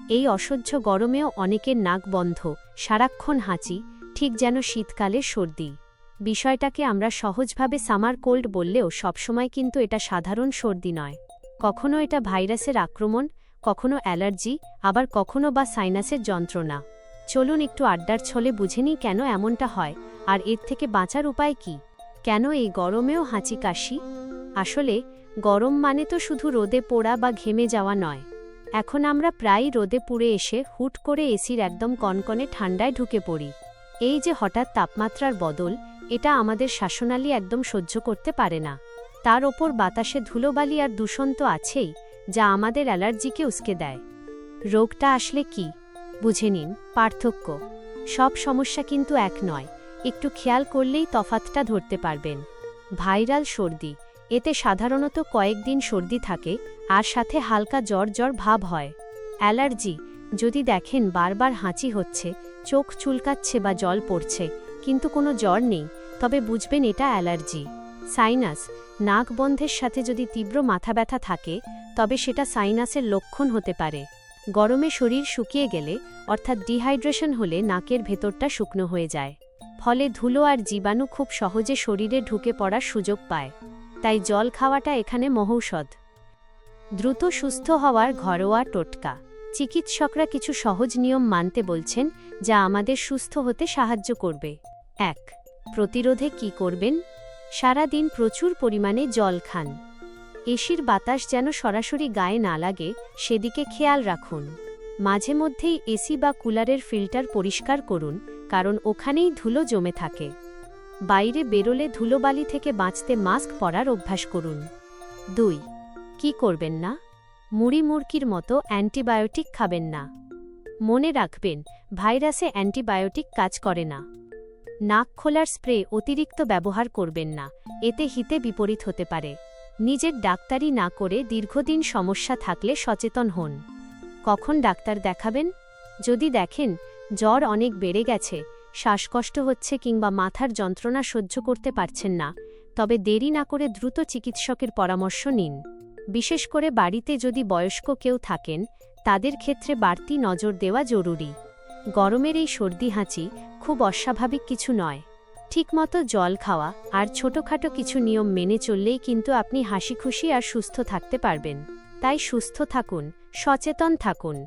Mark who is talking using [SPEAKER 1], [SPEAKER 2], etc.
[SPEAKER 1] এই অসহ্য গরমেও অনেকের নাক বন্ধ, সারাক্ষণ হাঁচি, ঠিক যেন শীতকালের সর্দি। বিষয়টাকে আমরা সহজভাবে সামার কোল্ড বললেও সবসময় কিন্তু এটা সাধারণ সর্দি নয়। কখনো এটা ভাইরাসের আক্রমণ, কখনো অ্যালার্জি, আবার কখনো বা সাইনাসের যন্ত্রণা। চলুন একটু আড্ডার ছলে বুঝে নিই কেন এমনটা হয়, আর এর থেকে বাঁচার উপায় কি। কেন এই গরমেও হাঁচি কাশি? আসলে গরম মানে তো শুধু রোদে পোড়া বা ঘেমে যাওয়া নয়। এখন আমরা প্রায়ই রোদে পুড়ে এসে হুট করে এসির একদম কনকনে ঠান্ডায় ঢুকে পড়ি। এই যে হঠাৎ তাপমাত্রার বদল, এটা আমাদের শ্বাসনালী একদম সহ্য করতে পারে না। তার ওপর বাতাসে ধুলোবালি আর দূষণ তো আছেই, যা আমাদের অ্যালার্জিকে উস্কে দেয়। রোগটা আসলে কি বুঝে নিন। পার্থক্য: সব সমস্যা কিন্তু এক নয়, একটু খেয়াল করলেই তফাতটা ধরতে পারবেন। ভাইরাল সর্দি, এতে সাধারণত কয়েকদিন সর্দি থাকে আর সাথে হালকা জ্বর জ্বর ভাব হয়। অ্যালার্জি: যদি দেখেন বারবার হাঁচি হচ্ছে, চোখ চুলকাচ্ছে বা জল পড়ছে, কিন্তু কোনো জ্বর নেই, তবে বুঝবেন এটা অ্যালার্জি। সাইনাস: নাক বন্ধের সাথে যদি তীব্র মাথা ব্যথা থাকে, তবে সেটা সাইনাসের লক্ষণ হতে পারে। গরমে শরীর শুকিয়ে গেলে, অর্থাৎ ডিহাইড্রেশন হলে নাকের ভেতরটা শুকনো হয়ে যায়। ফলে ধুলো আর জীবাণু খুব সহজে শরীরে ঢুকে পড়ার সুযোগ পায়। তাই জল খাওয়াটা এখানে মহৌষধ। দ্রুত সুস্থ হওয়ার ঘরোয়া টোটকা: চিকিৎসকরা কিছু সহজ নিয়ম মানতে বলছেন, যা আমাদের সুস্থ হতে সাহায্য করবে। ১. প্রতিরোধে কি করবেন? সারা দিন প্রচুর পরিমাণে জল খান। এসির বাতাস যেন সরাসরি গায়ে না লাগে, সেদিকে খেয়াল রাখুন। মাঝে মধ্যেই এসি বা কুলারের ফিল্টার পরিষ্কার করুন, কারণ ওখানেই ধুলো জমে থাকে। বাইরে বেরোলে ধুলোবালি থেকে বাঁচতে মাস্ক পরার অভ্যাস করুন। ২. কি করবেন না? মুড়ি মুরগির মতো অ্যান্টিবায়োটিক খাবেন না। মনে রাখবেন, ভাইরাসে অ্যান্টিবায়োটিক কাজ করে না। নাক খোলার স্প্রে অতিরিক্ত ব্যবহার করবেন না, এতে হিতে বিপরীত হতে পারে। নিজের ডাক্তারি না করে দীর্ঘদিন সমস্যা থাকলে সচেতন হন। কখন ডাক্তার দেখাবেন? যদি দেখেন জ্বর অনেক বেড়ে গেছে, শ্বাসকষ্ট হচ্ছে কিংবা মাথার যন্ত্রণা সহ্য করতে পারছেন না, তবে দেরি না করে দ্রুত চিকিৎসকের পরামর্শ নিন। বিশেষ করে বাড়িতে যদি বয়স্ক কেউ থাকেন, তাদের ক্ষেত্রে বাড়তি নজর দেওয়া জরুরি। গরমের এই সর্দি হাঁচি খুব অস্বাভাবিক কিছু নয়। ঠিকমতো জল খাওয়া আর ছোটখাটো কিছু নিয়ম মেনে চললেই কিন্তু আপনি হাসিখুশি আর সুস্থ থাকতে পারবেন। তাই সুস্থ থাকুন, সচেতন থাকুন।